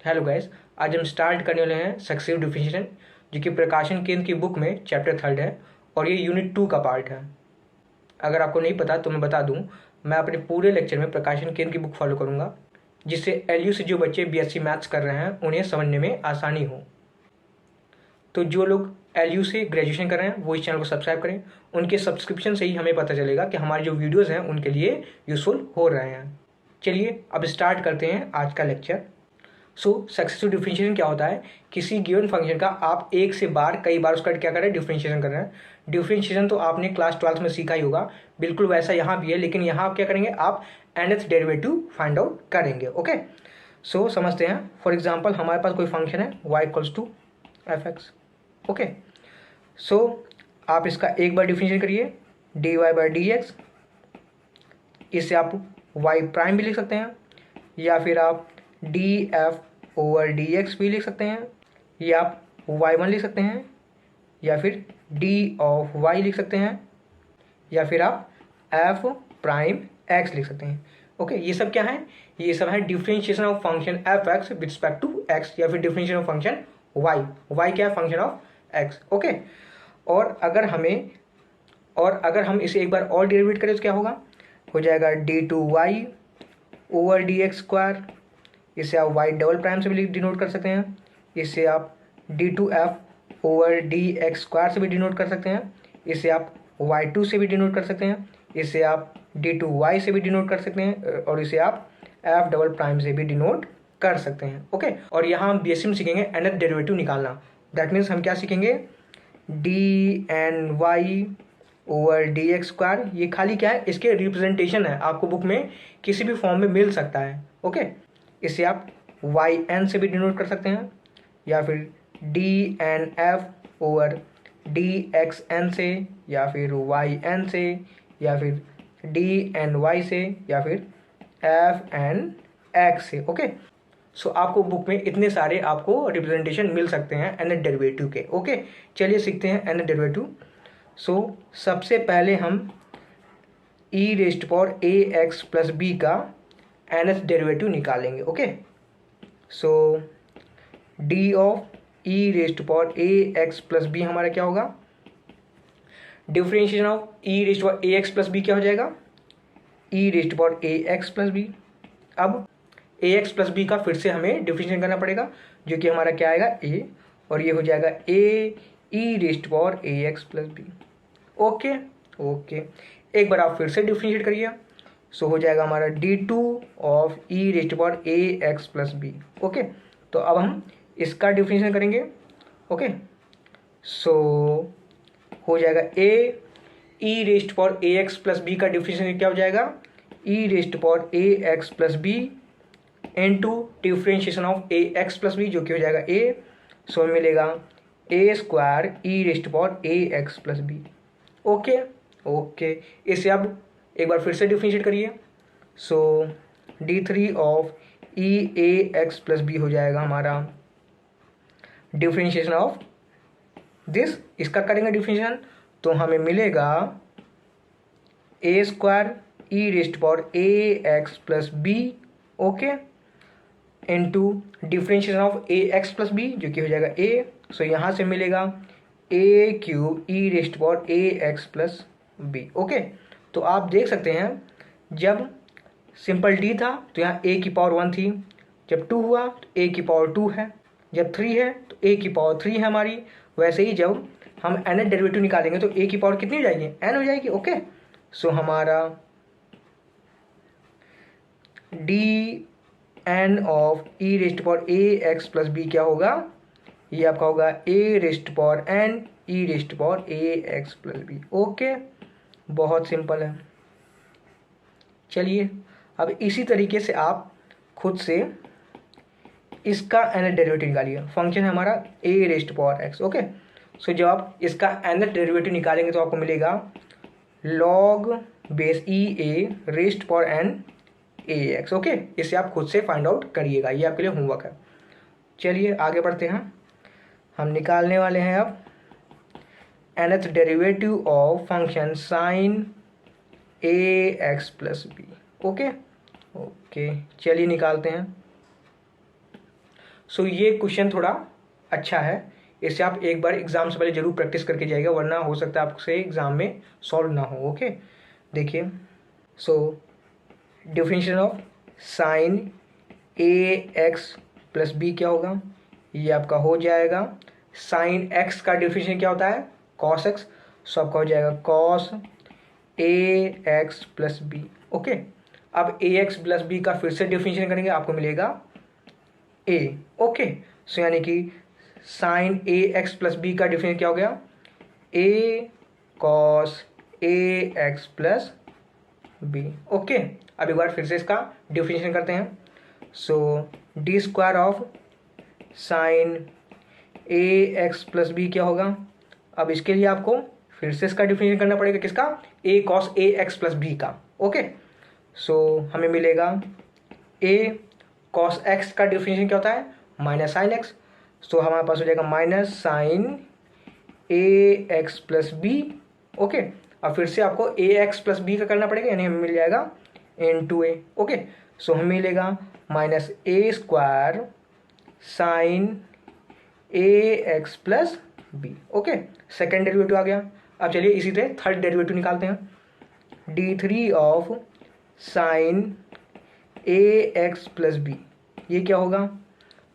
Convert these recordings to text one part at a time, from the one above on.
Hello guys, आज हम start करने वाले हैं सक्सेसिव डिफरेंशिएशन, जो कि प्रकाशन केंद्र की बुक में चैप्टर 3 है और ये यूनिट 2 का पार्ट है। अगर आपको नहीं पता तो मैं बता दूं, मैं अपने पूरे लेक्चर में प्रकाशन केंद्र की बुक फॉलो करूंगा, जिससे एलयू से जो बच्चे बीएससी मैथ्स कर रहे हैं उन्हें समझने में आसानी हो। तो जो लोग एलयू से ग्रेजुएशन कर रहे हैं वो इस चैनल को सब्सक्राइब करें। उनके सब्सक्रिप्शन से ही हमें पता चलेगा कि हमारे जो वीडियोज़ हैं उनके लिए यूजफुल हो रहे हैं। चलिए अब स्टार्ट करते हैं आज का लेक्चर। सक्सेसिव डिफरेंशिएशन क्या होता है? किसी गिवन फंक्शन का आप एक से बार कई बार उसका क्या कर रहे हैं, डिफरेंशिएशन कर रहे हैं। डिफरेंशिएशन तो आपने क्लास 12 में सीखा ही होगा, बिल्कुल वैसा यहाँ भी है, लेकिन यहाँ आप क्या करेंगे, आप nth डेरिवेटिव फाइंड आउट करेंगे। ओके, समझते हैं। फॉर एग्जाम्पल हमारे पास कोई फंक्शन है y equals to F X. Okay, आप इसका एक बार डिफरेंशिएशन करिए D Y by D X. इससे आप y प्राइम भी लिख सकते हैं, या फिर आप D F over D x भी लिख सकते हैं, या आप y1 लिख सकते हैं, या फिर डी ऑफ y लिख सकते हैं, या फिर आप एफ प्राइम एक्स लिख सकते हैं। ओके, ये सब क्या है? ये सब है differentiation of function F X with respect to X, या फिर differentiation of function y। y क्या है? Function of x. ओके, और अगर हम इसे एक बार और डेरिवेट करें तो क्या होगा? हो जाएगा D two Y over D X square. इसे आप y डबल प्राइम से भी डिनोट कर सकते हैं। इसे आप D two F over D X square से भी डिनोट कर सकते हैं। इसे आप y2 से भी डिनोट कर सकते हैं। इसे आप डी टू वाई से भी डिनोट कर सकते हैं, और इसे आप एफ डबल प्राइम से भी डिनोट कर सकते हैं। ओके, और यहाँ हम बीएससी में सीखेंगे nth डेरिवेटिव निकालना। दैट मीन्स हम क्या सीखेंगे, D N Y over D X square. ये खाली क्या है, इसके रिप्रेजेंटेशन है, आपको बुक में किसी भी फॉर्म में मिल सकता है। ओके, इसे आप वाई एन से भी डिनोट कर सकते हैं, या फिर D N F over D X N से, या फिर वाई एन से, या फिर डी एन वाई से, या फिर एफ एन एक्स से। ओके, आपको बुक में इतने सारे आपको रिप्रेजेंटेशन मिल सकते हैं nth डेरिवेटिव के। ओके, चलिए सीखते हैं nth डेरिवेटिव। सबसे पहले हम e raised power A x plus B का nth डेरिवेटिव निकालेंगे। Okay, D of E raised power A x plus B हमारा क्या होगा? Differentiation of E raised power A x plus B क्या हो जाएगा? ई raised power A x plus B. अब A x plus B का फिर से हमें डिफरेंशिएशन करना पड़ेगा, जो कि हमारा क्या आएगा, ए, और ये हो जाएगा A E raised power A x plus B. Okay, एक बार आप फिर से डिफरेंशिएट करिए, हो जाएगा हमारा D two of E raised power A x plus B. Okay, तो अब हम इसका डिफरेंशिएशन करेंगे। ओके, हो जाएगा A E raised power A x plus B का डिफरेंशिएशन क्या हो जाएगा? ई raised power A x plus B into differentiation of A x plus B, जो कि हो जाएगा ए। मिलेगा A square E raised power A x plus B. Okay, इसे अब एक बार फिर से डिफरेंशिएट करिए। D three of e A x plus B हो जाएगा हमारा डिफरेंशिएशन ऑफ दिस। इसका करेंगे डिफरेंशिएशन तो हमें मिलेगा A square E raised power A x plus B, okay, into differentiation of A x plus B, जो कि हो जाएगा ए। यहाँ से मिलेगा A cube E raised power A x plus B. Okay, तो आप देख सकते हैं जब सिंपल डी था तो यहाँ ए की पावर 1 थी, जब 2 हुआ तो ए की पावर 2 है, जब 3 है तो ए की पावर 3 है हमारी। वैसे ही जब हम nth डेरिवेटिव निकालेंगे तो ए की पावर कितनी हो जाएगी? n हो जाएगी। ओके, हमारा D N of E raised power A x plus B क्या होगा? ये आपका होगा A raised power N E raised power A x plus B. Okay, बहुत सिंपल है। चलिए अब इसी तरीके से आप खुद से इसका nth डेरिवेटिव निकालिए। फंक्शन है हमारा A raised power X. Okay, जब आप इसका nth डेरिवेटिव निकालेंगे तो आपको मिलेगा log base e A raised power N A X. Okay, इसे आप खुद से फाइंड आउट करिएगा, ये आपके लिए होमवर्क है। चलिए आगे बढ़ते हैं। हम निकालने वाले हैं अब nth derivative of function sine A x plus B. Okay, चलिए निकालते हैं। सो ये क्वेश्चन थोड़ा अच्छा है, इसे आप एक बार एग्जाम से पहले जरूर प्रैक्टिस करके जाइएगा, वरना हो सकता है आपसे एग्जाम में सॉल्व ना हो। ओके, देखिए, so differential of sine A x plus B क्या होगा, ये आपका हो जाएगा साइन एक्स का डिफरेंशियल क्या होता है, कॉस एक्स, सो आपका हो जाएगा cos A x plus B. Okay, अब ए एक्स प्लस बी का फिर से डिफरेंशियल करेंगे, आपको मिलेगा ए। ओके, सो यानी कि साइन ए एक्स प्लस बी का डिफरेंशियल क्या हो गया, A cos A x plus B. Okay, अब एक बार फिर से इसका डिफरेंशियल करते हैं। So D square of sine A x plus B क्या होगा, अब इसके लिए आपको फिर से इसका डिफरेंशियल करना पड़ेगा, किसका, ए cos A x plus B का। ओके, सो हमें मिलेगा ए कॉस एक्स का डिफरेंशियल क्या होता है, माइनस साइन एक्स, सो हमारे पास हो जाएगा माइनस साइन ए एक्स प्लस बी। ओके, अब फिर से आपको ए एक्स प्लस बी का करना पड़ेगा, यानी हमें मिल जाएगा इन टू ए। ओके, सो हमें मिलेगा minus A square sine A x plus B. Okay, second derivative आ गया। अब चलिए इसी तरह थर्ड डेरिवेटिव निकालते हैं, D three of sine A x plus B, ये क्या होगा,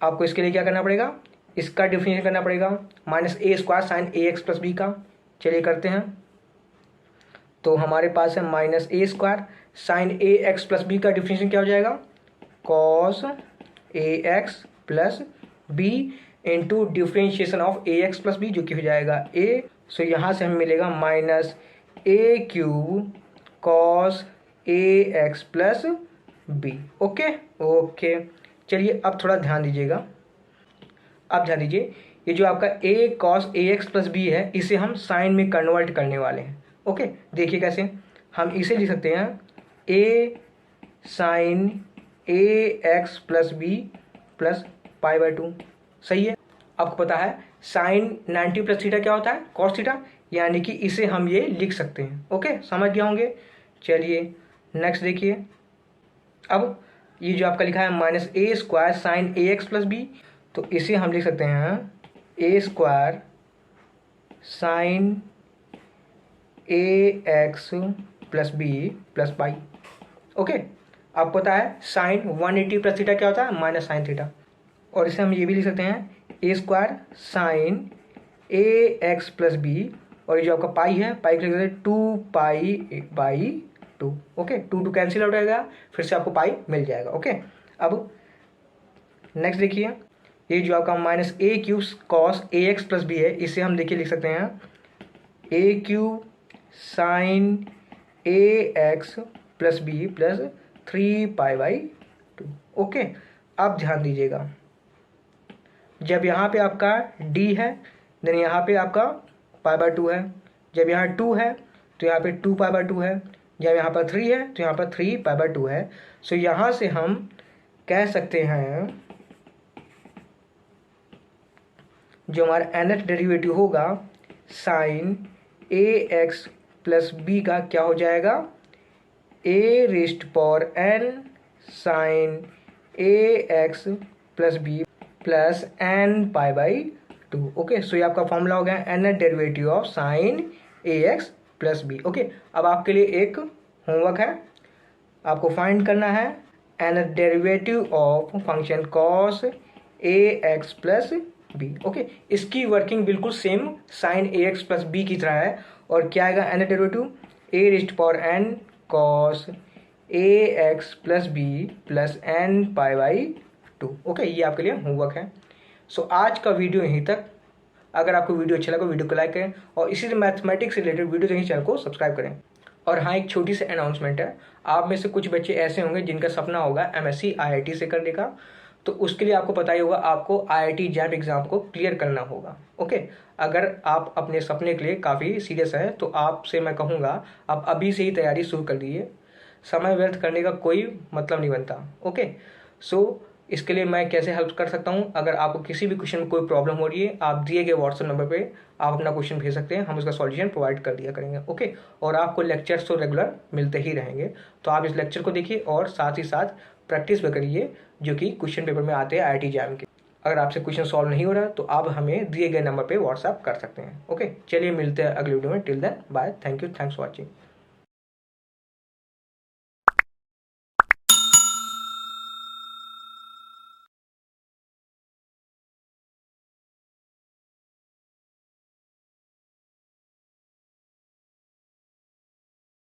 आपको इसके लिए क्या करना पड़ेगा, इसका डिफरेंशियल करना पड़ेगा, minus A square sine A x plus B का। चलिए करते हैं, तो हमारे पास है minus A square sine A x plus B का डिफरेंशियल क्या हो जाएगा, cos A x plus B into differentiation of A x plus B, जो कि हो जाएगा ए। सो यहाँ से हमें मिलेगा minus A cube cos A x plus B. Okay okay, चलिए अब थोड़ा ध्यान दीजिएगा, अब ध्यान दीजिए, ये जो आपका ए cos A x plus B है, इसे हम साइन में कन्वर्ट करने वाले हैं। ओके, देखिए कैसे, हम इसे लिख सकते हैं A sine A x plus B plus pi by 2। सही है, आपको पता है साइन 90 प्लस थीटा क्या होता है, कॉस थीटा, यानी कि इसे हम ये लिख सकते हैं। ओके, समझ गए होंगे। चलिए नेक्स्ट देखिए, अब ये जो आपका लिखा है minus A square sine A x plus B, तो इसे हम लिख सकते हैं A square sine A x plus B plus pi. Okay, आपको पता है साइन 180 प्लस थीटा क्या होता है, माइनस साइन थीटा, और इसे हम ये भी लिख सकते हैं A square sine A x plus B, और ये जो आपका पाई है, पाई को लिख सकते हैं 2 पाई बाई 2। ओके, 2 कैंसिल आउट हो जाएगा, फिर से आपको पाई मिल जाएगा। ओके, अब नेक्स्ट देखिए, ये जो आपका minus A cube cos A x plus B है, इसे हम देखिए लिख सकते हैं A cube sine A x plus B plus 3 pi by 2। Okay, अब ध्यान दीजिएगा, जब यहाँ पे आपका d है, देन यहाँ पे आपका पाई बाई 2 है, जब यहाँ 2 है तो यहाँ पे 2 पाई बाई 2 है, जब यहाँ पर 3 है तो यहाँ पर 3 पाई बाई 2 है। सो यहाँ से हम कह सकते हैं जो हमारा nth डेरिवेटिव होगा साइन ए एक्स प्लस बी का क्या हो जाएगा, a raised power n sine A x plus B plus N pi by 2। Okay, so ये आपका फॉर्मूला हो गया nth derivative of sine A x plus B. Okay, अब आपके लिए एक होमवर्क है, आपको फाइंड करना है nth derivative of function cos A x plus B. Okay, इसकी वर्किंग बिल्कुल सेम साइन ए एक्स प्लस बी की तरह है, और क्या आएगा nth derivative, A raised power n cos A x plus B plus N pi by 2। Okay, ये आपके लिए होमवर्क है। सो आज का वीडियो यहीं तक। अगर आपको वीडियो अच्छा लगा, वीडियो को लाइक करें, और इसी तरह मैथमेटिक्स से रिलेटेड वीडियो देखिए, चैनल को सब्सक्राइब करें। और हाँ, एक छोटी सी अनाउंसमेंट है, आप में से कुछ बच्चे ऐसे होंगे जिनका सपना होगा MSc IIT से करने का, तो उसके लिए आपको पता ही होगा, आपको IIT JAM एग्ज़ाम को क्लियर करना होगा। ओके, अगर आप अपने सपने के लिए काफ़ी सीरियस है तो आपसे मैं कहूँगा आप अभी से ही तैयारी शुरू कर दीजिए, समय व्यर्थ करने का कोई मतलब नहीं बनता। ओके, सो इसके लिए मैं कैसे हेल्प कर सकता हूँ, अगर आपको किसी भी क्वेश्चन में कोई प्रॉब्लम हो रही है, आप दिए गए व्हाट्सएप नंबर पे आप अपना क्वेश्चन भेज सकते हैं, हम उसका सॉल्यूशन प्रोवाइड कर दिया करेंगे। ओके, और आपको लेक्चर्स तो रेगुलर मिलते ही रहेंगे, तो आप इस लेक्चर को देखिए और साथ ही साथ प्रैक्टिस भी करिए जो कि क्वेश्चन पेपर में आते हैं IIT JAM के। अगर आपसे क्वेश्चन सॉल्व नहीं हो रहा तो आप हमें दिए गए नंबर पे व्हाट्सअप कर सकते हैं। ओके, चलिए मिलते हैं अगले वीडियो में। Till then bye, thank you, thanks for watching.